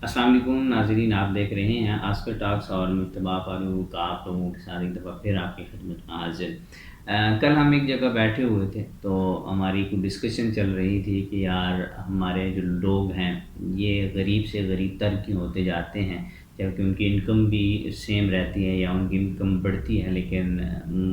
السلام علیکم ناظرین، آپ دیکھ رہے ہیں آسکر ٹاکس اور مجتبیٰ فاروق کا آپ لوگوں کے ساتھ ایک دفعہ پھر آپ کی خدمت میں حاضر۔ کل ہم ایک جگہ بیٹھے ہوئے تھے تو ہماری کوئی ڈسکشن چل رہی تھی کہ یار ہمارے جو لوگ ہیں یہ غریب سے غریب تر کیوں ہوتے جاتے ہیں، جبکہ ان کی انکم بھی سیم رہتی ہے یا ان کی انکم بڑھتی ہے، لیکن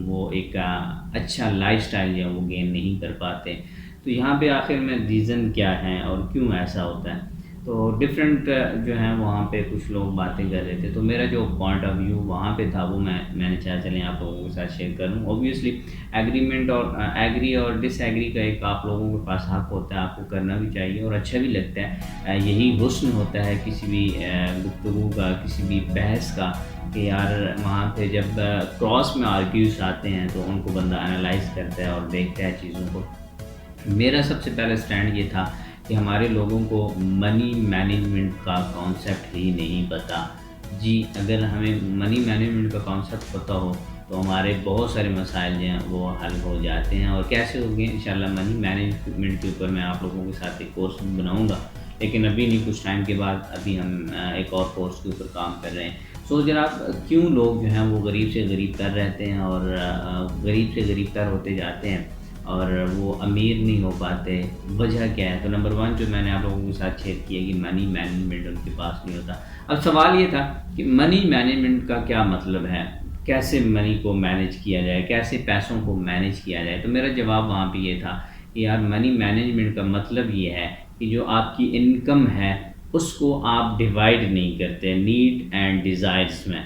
وہ ایک اچھا لائف سٹائل جو ہے وہ گین نہیں کر پاتے۔ تو یہاں پہ آخر میں ریزن کیا ہے اور کیوں ایسا ہوتا ہے؟ تو ڈفرینٹ جو ہیں وہاں پہ کچھ لوگ باتیں کر رہے تھے، تو میرا جو پوائنٹ آف ویو وہاں پہ تھا وہ میں نے چاہا چلیں آپ لوگوں کے ساتھ شیئر کروں۔ اوبویسلی ایگریمنٹ اور ایگری اور ڈس ایگری کا ایک آپ لوگوں کے پاس حق ہوتا ہے، آپ کو کرنا بھی چاہیے اور اچھا بھی لگتا ہے۔ یہی حسن ہوتا ہے کسی بھی گفتگو کا، کسی بھی بحث کا، کہ یار وہاں پہ جب کراس میں آرگیوز آتے ہیں تو ان کو بندہ انالائز کرتا ہے اور دیکھتا ہے چیزوں کو۔ میرا سب سے پہلا سٹینڈ یہ تھا کہ ہمارے لوگوں کو منی مینجمنٹ کا کانسیپٹ ہی نہیں پتہ۔ جی اگر ہمیں منی مینجمنٹ کا کانسیپٹ پتہ ہو تو ہمارے بہت سارے مسائل جو ہیں وہ حل ہو جاتے ہیں۔ اور کیسے ہوگے انشاءاللہ منی مینجمنٹ کے اوپر میں آپ لوگوں کے ساتھ ایک کورس بناؤں گا، لیکن ابھی نہیں، کچھ ٹائم کے بعد ابھی ہم ایک اور کورس کے اوپر کام کر رہے ہیں۔ سو جناب، کیوں لوگ جو ہیں وہ غریب سے غریب تر رہتے ہیں اور غریب سے غریب تر ہوتے جاتے ہیں اور وہ امیر نہیں ہو پاتے؟ وجہ کیا ہے؟ تو نمبر 1 جو میں نے آپ لوگوں کے ساتھ شیئر کیا کہ منی مینجمنٹ ان کے پاس نہیں ہوتا۔ اب سوال یہ تھا کہ منی مینجمنٹ کا کیا مطلب ہے، کیسے منی کو مینیج کیا جائے، کیسے پیسوں کو مینیج کیا جائے؟ تو میرا جواب وہاں پہ یہ تھا کہ یار منی مینجمنٹ کا مطلب یہ ہے کہ جو آپ کی انکم ہے اس کو آپ ڈیوائڈ نہیں کرتے نیڈ اینڈ ڈیزائرز میں۔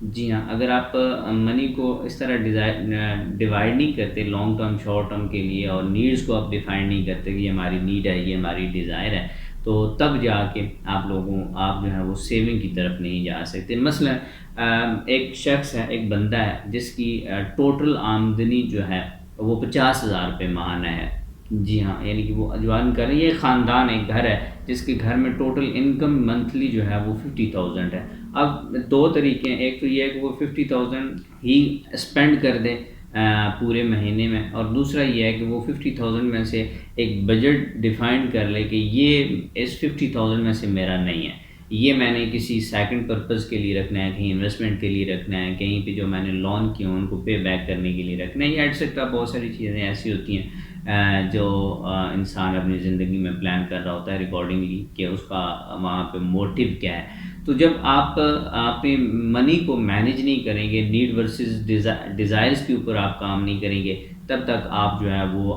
جی ہاں، اگر آپ منی کو اس طرح ڈیوائڈ نہیں کرتے لانگ ٹرم شارٹ ٹرم کے لیے، اور نیڈس کو آپ ڈیفائن نہیں کرتے کہ یہ ہماری نیڈ ہے، یہ ہماری ڈیزائر ہے، تو تب جا کے آپ جو ہے وہ سیونگ کی طرف نہیں جا سکتے۔ مثلا ایک شخص ہے، ایک بندہ ہے جس کی ٹوٹل آمدنی جو ہے وہ 50,000 روپے ماہانہ ہے۔ جی ہاں، یعنی کہ وہ جو ارن کر رہے ہیں، یہ خاندان ایک گھر ہے جس کے گھر میں ٹوٹل انکم منتھلی جو ہے وہ 50,000 ہے۔ اب دو طریقے ہیں، ایک تو یہ ہے کہ وہ 50,000 ہی اسپینڈ کر دے پورے مہینے میں، اور دوسرا یہ ہے کہ وہ 50,000 میں سے ایک بجٹ ڈیفائن کر لے کہ یہ اس 50,000 میں سے میرا نہیں ہے، یہ میں نے کسی سیکنڈ پرپز کے لیے رکھنا ہے، کہیں انویسٹمنٹ کے لیے رکھنا ہے، کہیں پہ جو میں نے لون کیے ان کو پے بیک کرنے کے لیے رکھنا ہے، یا ایٹسیٹرا بہت ساری چیزیں ایسی ہوتی ہیں جو انسان اپنی زندگی میں پلان کر رہا ہوتا ہے ریکارڈنگلی کہ اس کا وہاں پہ موٹیو کیا ہے۔ تو جب آپ اپنی منی کو مینیج نہیں کریں گے، نیڈ ورسز ڈیزائرز کے اوپر آپ کام نہیں کریں گے، تب تک آپ جو ہے وہ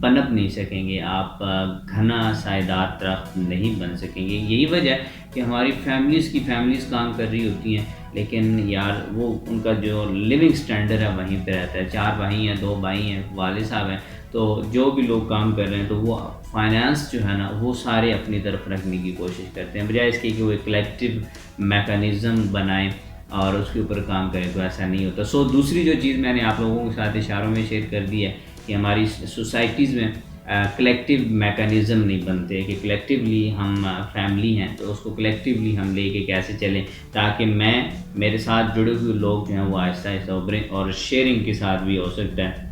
پنپ نہیں سکیں گے، آپ گھنا سائیدار درخت نہیں بن سکیں گے۔ یہی وجہ ہے کہ ہماری فیملیز کام کر رہی ہوتی ہیں، لیکن یار وہ ان کا جو لیونگ سٹینڈرڈ ہے وہیں پہ رہتا ہے۔ 4 بھائی ہیں، 2 بھائی ہیں، والد صاحب ہیں، تو جو بھی لوگ کام کر رہے ہیں تو وہ فائنانس جو ہے نا وہ سارے اپنی طرف رکھنے کی کوشش کرتے ہیں، بجائے اس کے کہ وہ ایک کلیکٹیو میکانزم بنائیں اور اس کے اوپر کام کریں، تو ایسا نہیں ہوتا۔ سو دوسری جو چیز میں نے آپ لوگوں کے ساتھ اشاروں میں شیئر کر دی ہے کہ ہماری سوسائٹیز میں کلیکٹیو میکانزم نہیں بنتے، کہ کلیکٹیولی ہم فیملی ہیں تو اس کو کلیکٹیولی ہم لے کے کیسے چلیں تاکہ میرے ساتھ جڑے ہوئے لوگ جو ہیں وہ آہستہ آہستہ ابھریں، اور شیئرنگ کے ساتھ بھی ہو سکتا ہے،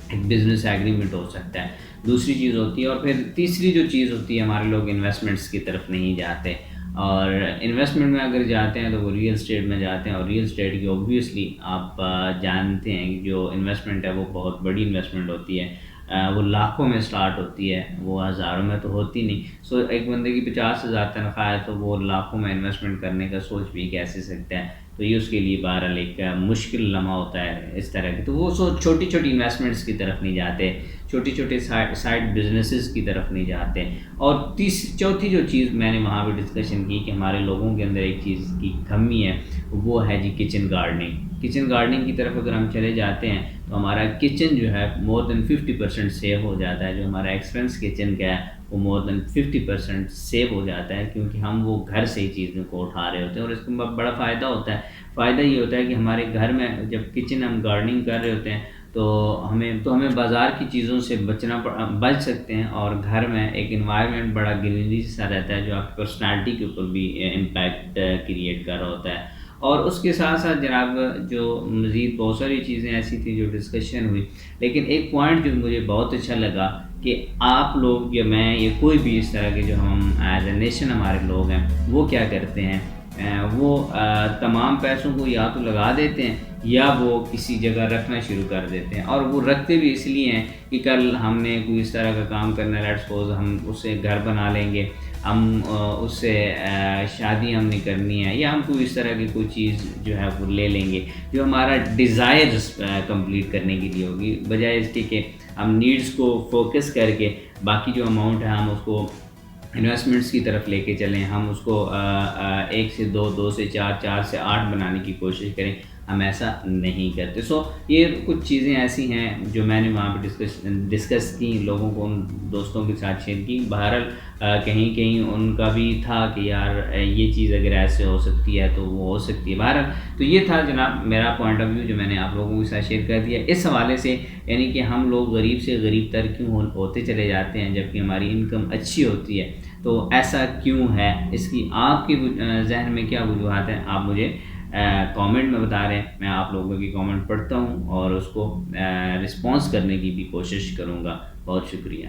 ایک بزنس ایگریمنٹ ہو سکتا ہے۔ دوسری چیز ہوتی ہے، اور پھر تیسری جو چیز ہوتی ہے، ہمارے لوگ انویسٹمنٹس کی طرف نہیں جاتے، اور انویسٹمنٹ میں اگر جاتے ہیں تو وہ ریئل اسٹیٹ میں جاتے ہیں، اور ریئل اسٹیٹ کی اوبویسلی آپ جانتے ہیں کہ جو انویسٹمنٹ ہے وہ بہت بڑی انویسٹمنٹ ہوتی ہے، وہ لاکھوں میں سٹارٹ ہوتی ہے، وہ ہزاروں میں تو ہوتی نہیں۔ سو ایک بندے کی 50,000 تنخواہ ہے تو وہ لاکھوں میں انویسٹمنٹ کرنے کا سوچ بھی کیسے سکتا ہے؟ تو یہ اس کے لیے بہرحال ایک مشکل لمحہ ہوتا ہے اس طرح کی۔ تو وہ چھوٹی چھوٹی انویسٹمنٹس کی طرف نہیں جاتے، چھوٹی چھوٹے سائڈ بزنسز کی طرف نہیں جاتے۔ اور چوتھی جو چیز میں نے وہاں پہ ڈسکشن کی کہ ہمارے لوگوں کے اندر ایک چیز کی کمی ہے، وہ ہے جی کچن گارڈننگ۔ کچن گارڈننگ کی طرف اگر ہم چلے جاتے ہیں تو ہمارا کچن جو ہے مور دین 50% سیو ہو جاتا ہے، جو ہمارا ایکسپینس کچن کا ہے وہ مور دین 50% سیو ہو جاتا ہے، کیونکہ ہم وہ گھر سے ہی چیزوں کو اٹھا رہے ہوتے ہیں۔ اور اس کا بڑا فائدہ ہوتا ہے، فائدہ یہ ہوتا ہے کہ ہمارے گھر میں جب کچن ہم گارڈننگ کر رہے ہوتے ہیں تو ہمیں بازار کی چیزوں سے بچ سکتے ہیں، اور گھر میں ایک انوائرمنٹ بڑا گرینری سا رہتا ہے جو آپ کی پرسنالٹی کے اوپر بھی امپیکٹ کریٹ کر رہا ہوتا ہے۔ اور اس کے ساتھ ساتھ جناب جو مزید بہت ساری چیزیں ایسی تھیں جو ڈسکشن ہوئی، لیکن ایک پوائنٹ جو مجھے بہت اچھا لگا کہ آپ لوگ یا میں یا کوئی بھی اس طرح کے جو ہم ایز اے نیشن ہمارے لوگ ہیں وہ کیا کرتے ہیں، وہ تمام پیسوں کو یا تو لگا دیتے ہیں یا وہ کسی جگہ رکھنا شروع کر دیتے ہیں، اور وہ رکھتے بھی اس لیے ہیں کہ کل ہم نے کوئی اس طرح کا کام کرنا ہے، لیٹ سپوز ہم اس سے گھر بنا لیں گے، ہم اس سے شادی ہم نے کرنی ہے، یا ہم کوئی اس طرح کی کوئی چیز جو ہے وہ لے لیں گے جو ہمارا ڈیزائرز کمپلیٹ کرنے کے لیے ہوگی، بجائے اس کے کہ ہم نیڈس کو فوکس کر کے باقی جو اماؤنٹ ہے ہم اس کو انویسٹمنٹس کی طرف لے کے چلیں، ہم اس کو 1 سے 2، 2 سے 4، 4 سے 8 بنانے کی کوشش کریں، ہم ایسا نہیں کرتے۔ سو یہ کچھ چیزیں ایسی ہیں جو میں نے وہاں پہ ڈسکس کی، لوگوں کو، ان دوستوں کے ساتھ شیئر کی۔ بہرحال کہیں کہیں ان کا بھی تھا کہ یار یہ چیز اگر ایسے ہو سکتی ہے تو وہ ہو سکتی ہے۔ بہرحال تو یہ تھا جناب میرا پوائنٹ آف ویو جو میں نے آپ لوگوں کے ساتھ شیئر کر دیا اس حوالے سے، یعنی کہ ہم لوگ غریب سے غریب تر کیوں ہوتے چلے جاتے ہیں جبکہ ہماری انکم اچھی ہوتی ہے، تو ایسا کیوں ہے؟ اس کی آپ کے ذہن میں کیا وجوہات ہیں؟ آپ مجھے کامنٹ میں بتا رہے ہیں، میں آپ لوگوں کی کامنٹ پڑھتا ہوں اور اس کو رسپانس کرنے کی بھی کوشش کروں گا۔ بہت شکریہ۔